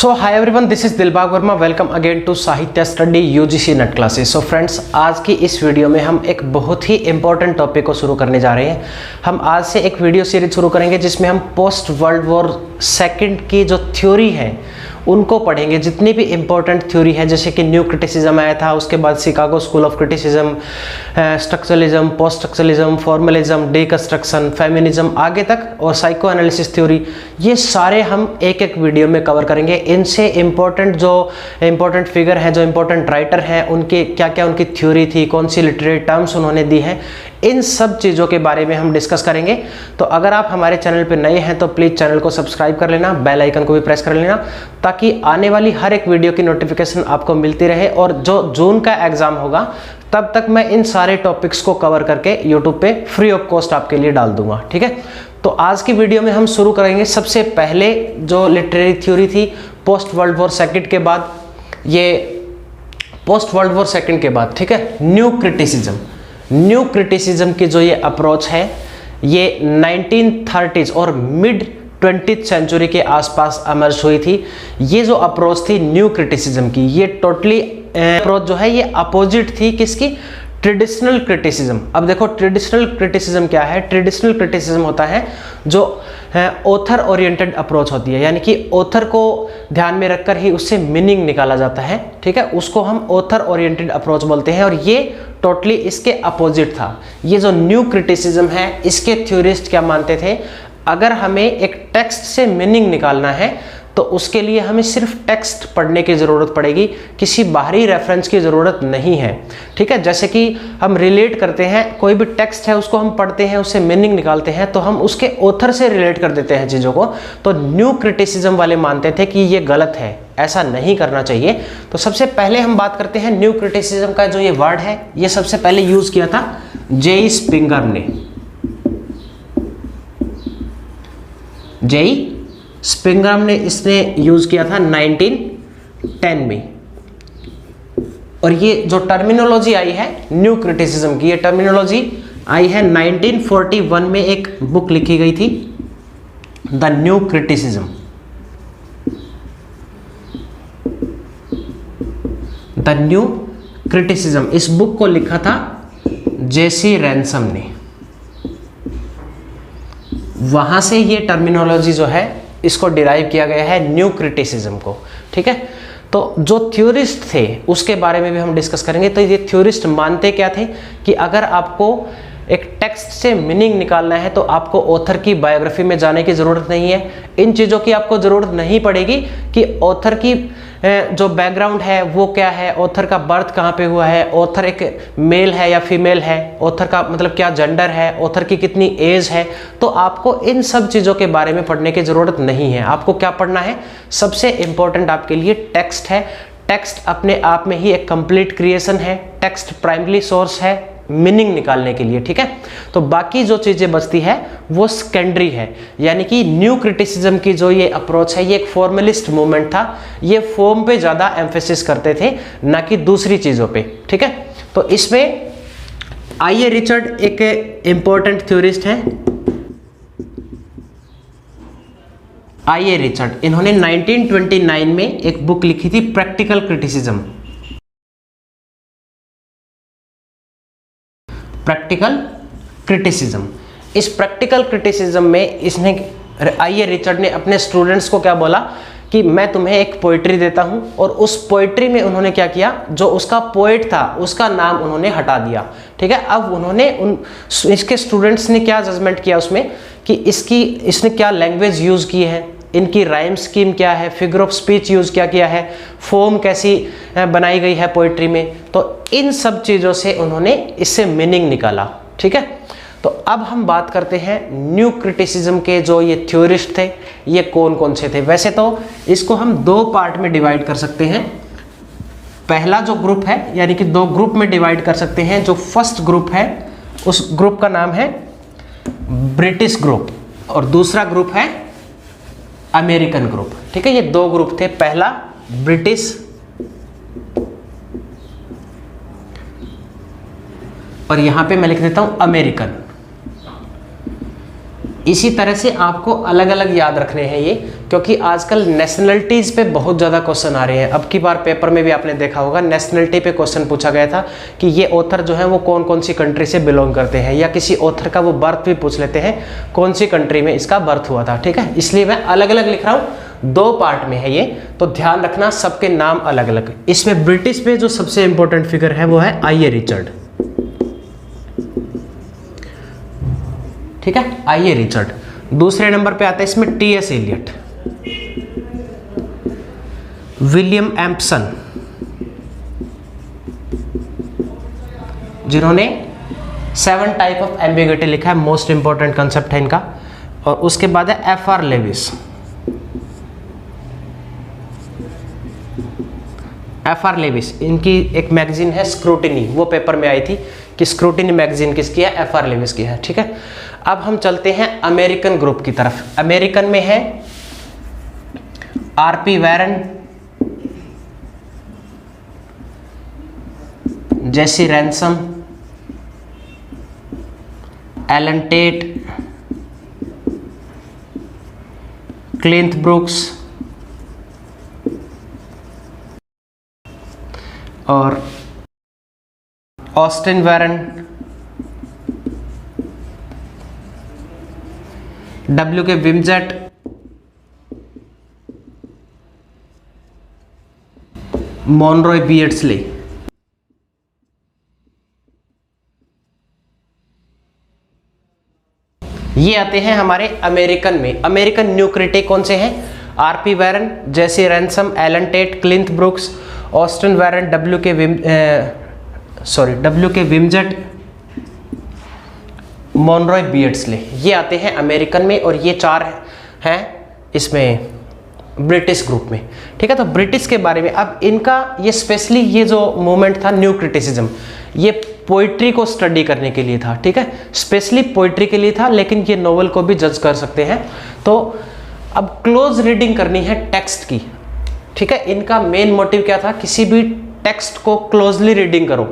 So hi everyone, this is Dilbag Verma. Welcome again to Sahitya study UGC NET classes. So friends, आज की इस video में हम एक बहुत ही इंपॉर्टेंट टॉपिक को शुरू करने जा रहे हैं। हम आज से एक वीडियो सीरीज शुरू करेंगे जिसमें हम पोस्ट वर्ल्ड वॉर सेकंड की जो थ्योरी है उनको पढ़ेंगे। जितनी भी इंपॉर्टेंट थ्योरी है, जैसे कि न्यू क्रिटिसिज्म आया था, उसके बाद Chicago school of criticism, structuralism, post structuralism, formalism, deconstruction, feminism, आगे तक, और साइको एनालिसिस थ्योरी, ये सारे हम एक एक वीडियो में कवर करेंगे। इनसे इंपॉर्टेंट जो इंपॉर्टेंट फिगर हैं, जो इंपॉर्टेंट राइटर हैं, उनके क्या क्या उनकी थ्योरी थी, कौन सी लिटरेरी टर्म्स उन्होंने दी हैं, इन सब चीज़ों के बारे में हम डिस्कस करेंगे। तो अगर आप हमारे चैनल पर नए हैं तो प्लीज़ चैनल को सब्सक्राइब कर लेना, बेल आइकन को भी प्रेस कर लेना, ताकि आने वाली हर एक वीडियो की नोटिफिकेशन आपको मिलती रहे। और जो जून का एग्जाम होगा तब तक मैं इन सारे टॉपिक्स को कवर करके यूट्यूब पे फ्री ऑफ कॉस्ट आपके लिए डाल दूंगा, ठीक है। तो आज की वीडियो में हम शुरू करेंगे सबसे पहले जो लिटरेरी थ्योरी थी पोस्ट वर्ल्ड वॉर सेकंड के बाद, ये पोस्ट वर्ल्ड वॉर सेकंड के बाद, ठीक है, न्यू क्रिटिसिज्म। न्यू क्रिटिसिज्म की जो ये अप्रोच है, ये 1930s और मिड 20th सेंचुरी के आसपास एमर्ज हुई थी। ये जो अप्रोच थी न्यू क्रिटिसिज्म की, ये टोटली अप्रोच जो है ये अपोजिट थी किसकी? Traditional criticism. अब देखो ट्रेडिशनल क्रिटिसिज्म क्या है? ट्रेडिशनल क्रिटिसिज्म होता है जो ऑथर ओरिएंटेड अप्रोच होती है, यानी कि ऑथर को ध्यान में रखकर ही उससे मीनिंग निकाला जाता है, ठीक है, उसको हम ऑथर ओरिएंटेड अप्रोच बोलते हैं। और ये टोटली इसके अपोजिट था। ये जो न्यू क्रिटिसिज्म है, इसके थ्योरिस्ट क्या मानते थे? अगर हमें एक टेक्स्ट से मीनिंग निकालना है तो उसके लिए हमें सिर्फ टेक्स्ट पढ़ने की ज़रूरत पड़ेगी, किसी बाहरी रेफरेंस की ज़रूरत नहीं है, ठीक है। जैसे कि हम रिलेट करते हैं, कोई भी टेक्स्ट है उसको हम पढ़ते हैं, उससे मीनिंग निकालते हैं, तो हम उसके ऑथर से रिलेट कर देते हैं चीज़ों को। तो न्यू क्रिटिसिज्म वाले मानते थे कि ये गलत है, ऐसा नहीं करना चाहिए। तो सबसे पहले हम बात करते हैं न्यू क्रिटिसिज्म का जो ये वर्ड है, ये सबसे पहले यूज़ किया था जे स्प्रिंगर ने। जे स्प्रिंगर ने इसने यूज़ किया था 1910 में। और ये जो टर्मिनोलॉजी आई है न्यू क्रिटिसिज्म की, ये टर्मिनोलॉजी आई है 1941 में, एक बुक लिखी गई थी the new criticism. The new criticism, इस बुक को लिखा था जेसी रैनसम ने। वहां से ये टर्मिनोलॉजी जो है इसको डिराइव किया गया है न्यू क्रिटिसिज्म को, ठीक है। तो जो थ्योरिस्ट थे उसके बारे में भी हम डिस्कस करेंगे। तो ये थ्योरिस्ट मानते क्या थे कि अगर आपको एक टेक्स्ट से मीनिंग निकालना है तो आपको ऑथर की बायोग्राफी में जाने की ज़रूरत नहीं है। इन चीज़ों की आपको ज़रूरत नहीं पड़ेगी कि ऑथर की जो बैकग्राउंड है वो क्या है, ऑथर का बर्थ कहाँ पे हुआ है, ऑथर एक मेल है या फीमेल है, ऑथर का मतलब क्या जेंडर है, ऑथर की कितनी एज है। तो आपको इन सब चीज़ों के बारे में पढ़ने की ज़रूरत नहीं है। आपको क्या पढ़ना है? सबसे इम्पोर्टेंट आपके लिए टेक्स्ट है। टेक्स्ट अपने आप में ही एक कंप्लीट क्रिएशन है। टेक्स्ट प्राइमरी सोर्स है मीनिंग निकालने के लिए, ठीक है। तो बाकी जो चीज़ें बचती है वो सेकेंडरी है। यानी कि न्यू क्रिटिसिज्म की जो ये अप्रोच है, ये एक फॉर्मलिस्ट मूवमेंट था। ये फॉर्म पे ज़्यादा एम्फेसिस करते थे, ना कि दूसरी चीज़ों पे, ठीक है। तो इसमें आइए रिचर्ड एक इंपॉर्टेंट थ्योरिस्ट हैं, आइए रिचर्ड, इन्होंने 1929 में एक बुक लिखी थी प्रैक्टिकल क्रिटिसिज्म। Practical criticism. इस प्रैक्टिकल क्रिटिसिज्म में इसने, आइए रिचर्ड ने अपने स्टूडेंट्स को क्या बोला कि मैं तुम्हें एक पोइट्री देता हूं, और उस पोइट्री में उन्होंने क्या किया, जो उसका पोइट था उसका नाम उन्होंने हटा दिया, ठीक है। अब उन्होंने इसके स्टूडेंट्स ने क्या जजमेंट किया उसमें कि इसने क्या लैंग्वेज यूज़ की है, इनकी राइम स्कीम क्या है, फिगर ऑफ स्पीच यूज़ क्या किया है, फॉर्म कैसी बनाई गई है पोइट्री में। तो इन सब चीज़ों से उन्होंने इससे मीनिंग निकाला, ठीक है। तो अब हम बात करते हैं न्यू क्रिटिसिज्म के जो ये थ्योरिस्ट थे, ये कौन कौन से थे। वैसे तो इसको हम दो पार्ट में डिवाइड कर सकते हैं। पहला जो ग्रुप है, यानी कि दो ग्रुप में डिवाइड कर सकते हैं। जो फर्स्ट ग्रुप है उस ग्रुप का नाम है ब्रिटिश ग्रुप, और दूसरा ग्रुप है अमेरिकन ग्रुप, ठीक है। ये दो ग्रुप थे, पहला ब्रिटिश और यहां पे मैं लिख देता हूं अमेरिकन। इसी तरह से आपको अलग अलग याद रखने हैं ये, क्योंकि आजकल नेशनलिटीज़ पे बहुत ज़्यादा क्वेश्चन आ रहे हैं। अब की बार पेपर में भी आपने देखा होगा नेशनलिटी पे क्वेश्चन पूछा गया था कि ये ऑथर जो है वो कौन कौन सी कंट्री से बिलोंग करते हैं, या किसी ऑथर का वो बर्थ भी पूछ लेते हैं, कौन सी कंट्री में इसका बर्थ हुआ था। ठीक है, इसलिए मैं अलग अलग लिख रहा हूँ, 2 पार्ट में है ये, तो ध्यान रखना सबके नाम अलग अलग। इसमें ब्रिटिश पे जो सबसे इंपॉर्टेंट फिगर है वो है आई ए रिचर्ड। ठीक है, आई ए रिचर्ड। दूसरे नंबर पे आता है इसमें T S Eliot, William Empson, जिन्होंने 7 टाइप ऑफ एम्बिग्युइटी लिखा है, मोस्ट इंपॉर्टेंट कंसेप्ट है इनका। और उसके बाद है F R Lewis. F R Lewis, इनकी एक मैगजीन है स्क्रूटिनी, वो पेपर में आई थी कि स्क्रूटिनी मैगजीन किसकी है, एफ आर लेविस की है। ठीक है, अब हम चलते हैं अमेरिकन ग्रुप की तरफ। अमेरिकन में है are P Warren, J C Ransom, Allen Tate, Cleanth brooks और Austin Warren, W K Wimsatt, मॉनरॉय बीएड्सली। ये आते हैं हमारे अमेरिकन में। अमेरिकन न्यू क्रिटिक कौन से हैं, R P Warren, J C Ransom, Allen Tate, Cleanth Brooks, Austin Warren, W K Wimsatt, मॉनरॉय बीएड्सले। ये आते हैं अमेरिकन में, और ये 4 हैं इसमें ब्रिटिश ग्रुप में। ठीक है, तो ब्रिटिश के बारे में अब इनका ये स्पेशली ये जो मूवमेंट था न्यू क्रिटिसिज्म, ये पोइट्री को स्टडी करने के लिए था। ठीक है, स्पेशली पोइट्री के लिए था, लेकिन ये नोवेल को भी जज कर सकते हैं। तो अब क्लोज रीडिंग करनी है टेक्स्ट की। ठीक है, इनका मेन मोटिव क्या था, किसी भी टेक्स्ट को क्लोजली रीडिंग करो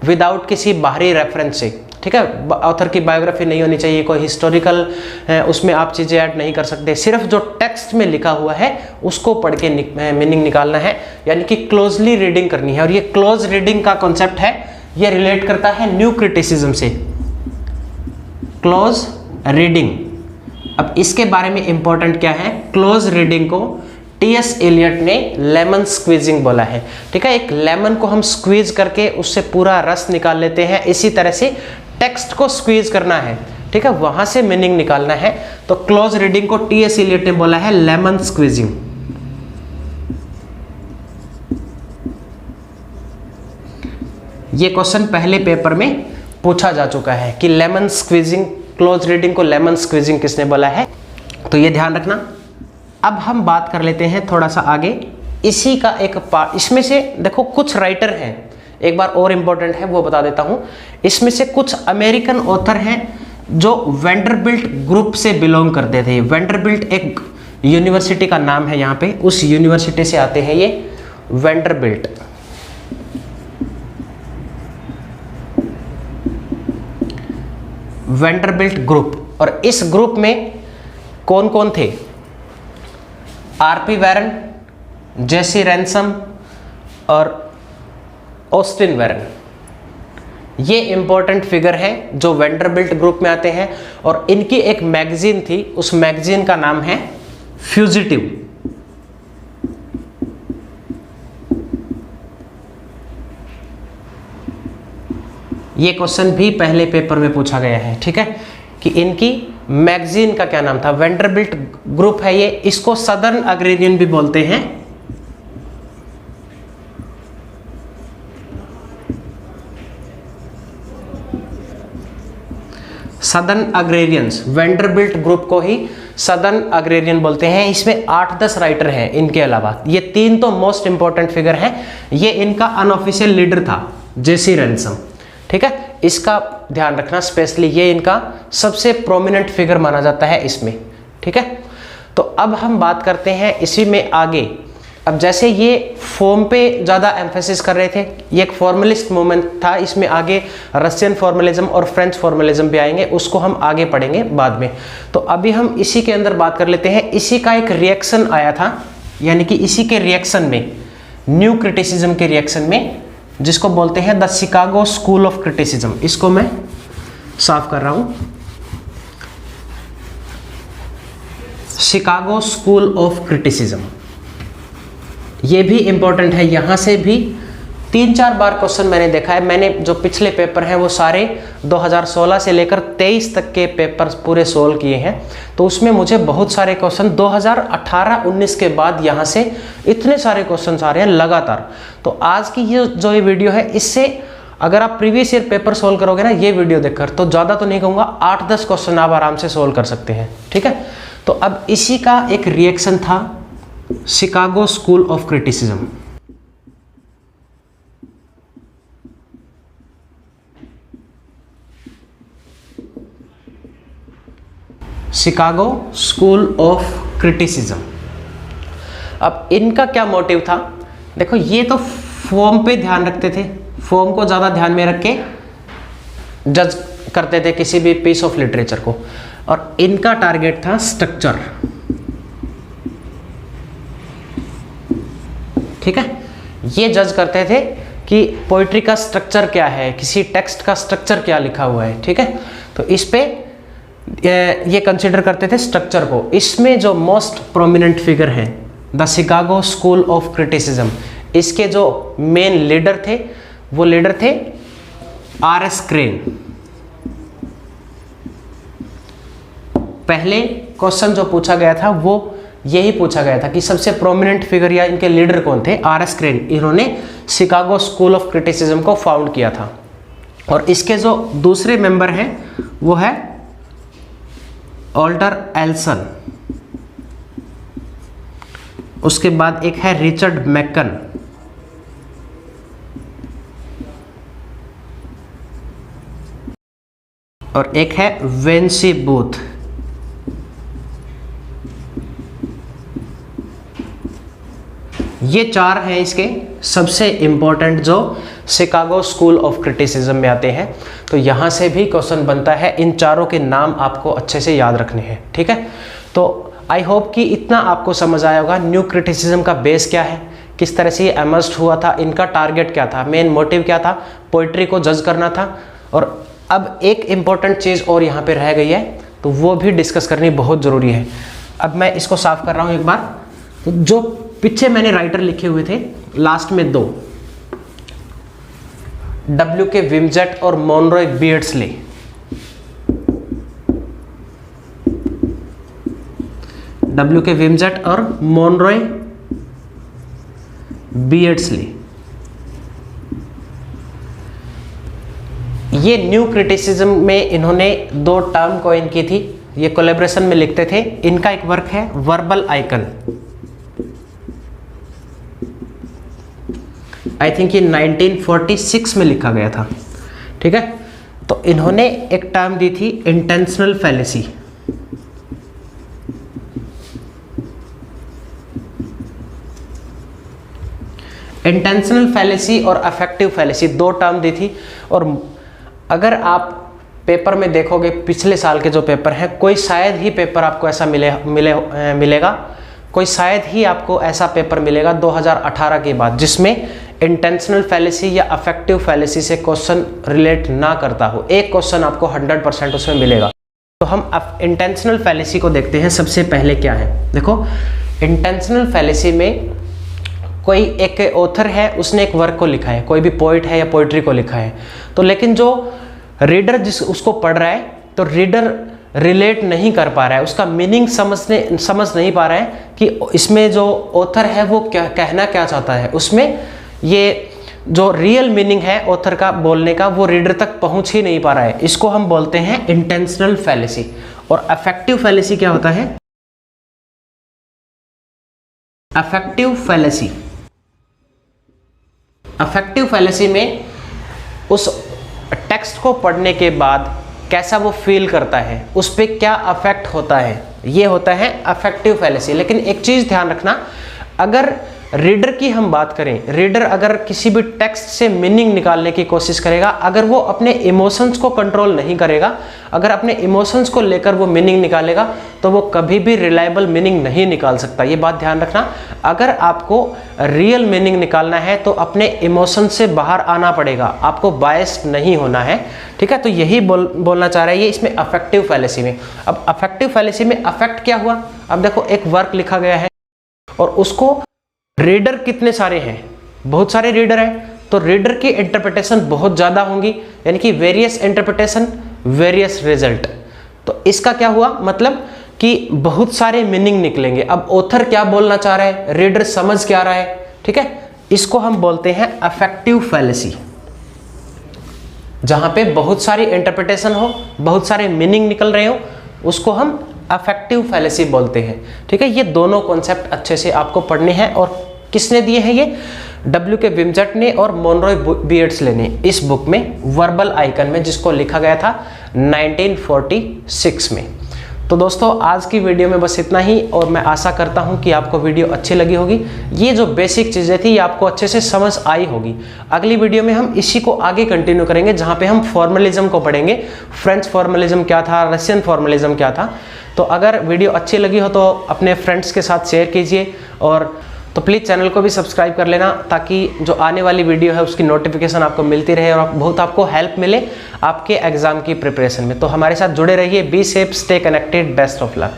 विदाउट किसी बाहरी रेफरेंस से। ठीक है, ऑथर की बायोग्राफी नहीं होनी चाहिए, कोई हिस्टोरिकल उसमें आप चीज़ें ऐड नहीं कर सकते, सिर्फ जो टेक्स्ट में लिखा हुआ है उसको पढ़ के मीनिंग निकालना है, यानी कि क्लोजली रीडिंग करनी है। और ये क्लोज रीडिंग का कॉन्सेप्ट है, ये रिलेट करता है न्यू क्रिटिसिज्म से, क्लोज रीडिंग। अब इसके बारे में इंपॉर्टेंट क्या है, क्लोज रीडिंग को टी.एस. एलियट ने लेमन स्क्वीजिंग बोला है। ठीक है, एक लेमन को हम स्क्वीज करके उससे पूरा रस निकाल लेते हैं, इसी तरह से टेक्स्ट को स्क्वीज करना है। ठीक है, वहां से मीनिंग निकालना है। तो क्लोज रीडिंग को टी.एस. एलियट ने बोला है लेमन स्क्वीजिंग। ये क्वेश्चन पहले पेपर में पूछा जा चुका है कि लेमन स्क्वीजिंग, क्लोज रीडिंग को लेमन स्क्वीजिंग किसने बोला है, तो ये ध्यान रखना। अब हम बात कर लेते हैं थोड़ा सा आगे, इसी का एक पार्ट। इसमें से देखो कुछ राइटर हैं, एक बार और इम्पोर्टेंट है वो बता देता हूं। इसमें से कुछ अमेरिकन ऑथर हैं जो वेंडरबिल्ट ग्रुप से बिलोंग करते थे। वेंडरबिल्ट एक यूनिवर्सिटी का नाम है, यहाँ पे उस यूनिवर्सिटी से आते हैं ये वेंडरबिल्ट। वेंडरबिल्ट ग्रुप, और इस ग्रुप में कौन कौन थे, आर.पी. वैरन, जेसी रैनसम और ऑस्टिन वैरन। ये इंपॉर्टेंट फिगर हैं जो वेंडरबिल्ट ग्रुप में आते हैं, और इनकी एक मैगजीन थी, उस मैगजीन का नाम है फ्यूजिटिव। ये क्वेश्चन भी पहले पेपर में पूछा गया है। ठीक है, कि इनकी मैगजीन का क्या नाम था, वेंडरबिल्ट ग्रुप है ये, इसको सदर्न अग्रेरियन भी बोलते हैं। सदर्न अग्रेरियंस, वेंडरबिल्ट ग्रुप को ही सदर्न अग्रेरियन बोलते हैं। इसमें 8-10 राइटर हैं इनके अलावा, ये 3 तो मोस्ट इंपॉर्टेंट फिगर हैं। ये इनका अनऑफिशियल लीडर था जेसी रैनसम। ठीक है, इसका ध्यान रखना, स्पेशली ये इनका सबसे प्रोमिनेंट फिगर माना जाता है इसमें। ठीक है, तो अब हम बात करते हैं इसी में आगे अब जैसे ये फॉर्म पे ज़्यादा एम्फेसिस कर रहे थे, ये एक फॉर्मलिस्ट मूवमेंट था, इसमें आगे रशियन फॉर्मलिज्म और फ्रेंच फॉर्मलिज्म भी आएंगे, उसको हम आगे पढ़ेंगे बाद में। तो अभी हम इसी के अंदर बात कर लेते हैं। इसी का एक रिएक्शन आया था, यानी कि इसी के रिएक्शन में, न्यू क्रिटिसिज्म के रिएक्शन में, जिसको बोलते हैं the Chicago school of criticism. इसको मैं साफ कर रहा हूँ, शिकागो स्कूल ऑफ क्रिटिसिज्म। ये भी इंपॉर्टेंट है, यहाँ से भी 3-4 बार क्वेश्चन मैंने देखा है। मैंने जो पिछले पेपर हैं वो सारे 2016 से लेकर 23 तक के पेपर पूरे सोल्व किए हैं, तो उसमें मुझे बहुत सारे क्वेश्चन 2018-19 के बाद यहाँ से इतने सारे क्वेश्चन आ रहे हैं लगातार। तो आज की ये जो ये वीडियो है, इससे अगर आप प्रीवियस ईयर पेपर सोल्व करोगे ना ये वीडियो देखकर, तो ज़्यादा तो नहीं कहूँगा, 8-10 क्वेश्चन आप आराम से सोल्व कर सकते हैं, ठीक है। तो अब इसी का एक रिएक्शन था Chicago school of criticism. Chicago school of criticism. अब इनका क्या मोटिव था, देखो ये तो फॉर्म पे ध्यान रखते थे, फॉर्म को ज़्यादा ध्यान में रख के जज करते थे किसी भी पीस ऑफ लिटरेचर को, और इनका टारगेट था स्ट्रक्चर, ठीक है। ये जज करते थे कि पोइट्री का स्ट्रक्चर क्या है, किसी टेक्स्ट का स्ट्रक्चर क्या लिखा हुआ है, ठीक है। तो इस पे ये कंसिडर करते थे स्ट्रक्चर को। इसमें जो मोस्ट प्रोमिनेंट फिगर है the Chicago school of criticism, इसके जो मेन लीडर थे वो लीडर थे R.S. क्रेन। पहले क्वेश्चन जो पूछा गया था वो यही पूछा गया था कि सबसे प्रोमिनेंट फिगर या इनके लीडर कौन थे, R.S. क्रेन। इन्होंने शिकागो स्कूल ऑफ क्रिटिसिज्म को फाउंड किया था। और इसके जो दूसरे मेंबर हैं वो है ऑल्टर एल्सन, उसके बाद एक है रिचर्ड मैकन, और एक है वेंसी बूथ। ये 4 हैं इसके सबसे इंपॉर्टेंट जो शिकागो स्कूल ऑफ क्रिटिसिज्म में आते हैं। तो यहाँ से भी क्वेश्चन बनता है, इन चारों के नाम आपको अच्छे से याद रखने हैं, ठीक है। तो आई होप कि इतना आपको समझ आया होगा न्यू क्रिटिसिज्म का बेस क्या है, किस तरह से ये एमर्ज हुआ था, इनका टारगेट क्या था, मेन मोटिव क्या था, पोइट्री को जज करना था। और अब एक इम्पॉर्टेंट चीज़ और यहाँ पे रह गई है, तो वो भी डिस्कस करनी बहुत ज़रूरी है। अब मैं इसको साफ कर रहा हूँ एक बार। तो जो पीछे मैंने राइटर लिखे हुए थे लास्ट में 2, W.K. विम्जेट और मोनरॉय बीयर्ड्सली। W.K. विम्जेट और मोनरॉय बीयर्ड्सली, ये न्यू क्रिटिसिज्म में इन्होंने 2 टर्म कॉइन की थी, ये कोलैबोरेशन में लिखते थे। इनका एक वर्क है वर्बल आइकन, आई थिंक ये 1946 में लिखा गया था, ठीक है। तो इन्होंने एक टर्म दी थी इंटेंशनल फैलेसी। इंटेंशनल फैलेसी और अफेक्टिव फैलेसी 2 टर्म दी थी। और अगर आप पेपर में देखोगे पिछले साल के जो पेपर हैं, कोई शायद ही पेपर आपको ऐसा मिलेगा, कोई शायद ही आपको ऐसा पेपर मिलेगा 2018 के बाद जिसमें इंटेंशनल फैलेसी या अफेक्टिव फैलेसी से क्वेश्चन रिलेट ना करता हो। एक क्वेश्चन आपको 100% उसमें मिलेगा। तो हम इंटेंशनल फैलेसी को देखते हैं। सबसे पहले क्या है, देखो इंटेंशनल फैलेसी में कोई एक ऑथर है, उसने एक वर्क को लिखा है, कोई भी पोइट है या पोइट्री को लिखा है, तो लेकिन जो रीडर जिस उसको पढ़ रहा है, तो रीडर रिलेट नहीं कर पा रहा है, उसका मीनिंग समझ नहीं पा रहा है कि इसमें जो ऑथर है वो क्या कहना क्या चाहता है। उसमें ये जो रियल मीनिंग है ऑथर का बोलने का वो रीडर तक पहुंच ही नहीं पा रहा है। इसको हम बोलते हैं इंटेंशनल फैलेसी। और अफेक्टिव फैलेसी क्या होता है? अफेक्टिव फैलेसी, अफेक्टिव फैलेसी में उस टेक्स्ट को पढ़ने के बाद कैसा वो फील करता है, उस पर क्या अफेक्ट होता है, ये होता है अफेक्टिव फैलेसी। लेकिन एक चीज़ ध्यान रखना, अगर रीडर की हम बात करें, रीडर अगर किसी भी टेक्स्ट से मीनिंग निकालने की कोशिश करेगा, अगर वो अपने इमोशंस को कंट्रोल नहीं करेगा, अगर अपने इमोशंस को लेकर वो मीनिंग निकालेगा तो वो कभी भी रिलायबल मीनिंग नहीं निकाल सकता। ये बात ध्यान रखना। अगर आपको रियल मीनिंग निकालना है तो अपने इमोशन से बाहर आना पड़ेगा, आपको बायस्ड नहीं होना है, ठीक है। तो यही बोलना चाह रहा है ये इसमें अफेक्टिव फैलेसी में। अब अफेक्टिव फैलेसी में अफेक्ट क्या हुआ, अब देखो एक वर्क लिखा गया है और उसको रीडर कितने सारे हैं, बहुत सारे रीडर हैं, तो रीडर की इंटरप्रिटेशन बहुत ज़्यादा होंगी, यानी कि वेरियस इंटरप्रिटेशन वेरियस रिजल्ट। तो इसका क्या हुआ, मतलब कि बहुत सारे मीनिंग निकलेंगे। अब ऑथर क्या बोलना चाह रहा है, रीडर समझ क्या रहा है, ठीक है। इसको हम बोलते हैं अफेक्टिव फैलेसी। जहां पे बहुत सारी इंटरप्रिटेशन हो, बहुत सारे मीनिंग निकल रहे हो, उसको हम अफेक्टिव फैलेसी बोलते हैं, ठीक है। ये दोनों कॉन्सेप्ट अच्छे से आपको पढ़ने हैं। और किसने दिए हैं ये, W.K. विम्जट ने और मोनरॉय बीएर्डस्ले ने इस बुक में, वर्बल आइकन में, जिसको लिखा गया था 1946 में। तो दोस्तों आज की वीडियो में बस इतना ही, और मैं आशा करता हूं कि आपको वीडियो अच्छी लगी होगी। ये जो बेसिक चीज़ें थी ये आपको अच्छे से समझ आई होगी। अगली वीडियो में हम इसी को आगे कंटिन्यू करेंगे, जहां पे हम फॉर्मलिज्म को पढ़ेंगे। फ्रेंच फॉर्मलिज्म क्या था, रशियन फॉर्मलिज्म क्या था। तो अगर वीडियो अच्छी लगी हो तो अपने फ्रेंड्स के साथ शेयर कीजिए, और तो प्लीज़ चैनल को भी सब्सक्राइब कर लेना, ताकि जो आने वाली वीडियो है उसकी नोटिफिकेशन आपको मिलती रहे और बहुत आपको हेल्प मिले आपके एग्जाम की प्रिपरेशन में। तो हमारे साथ जुड़े रहिए। Be safe, stay connected, best of luck.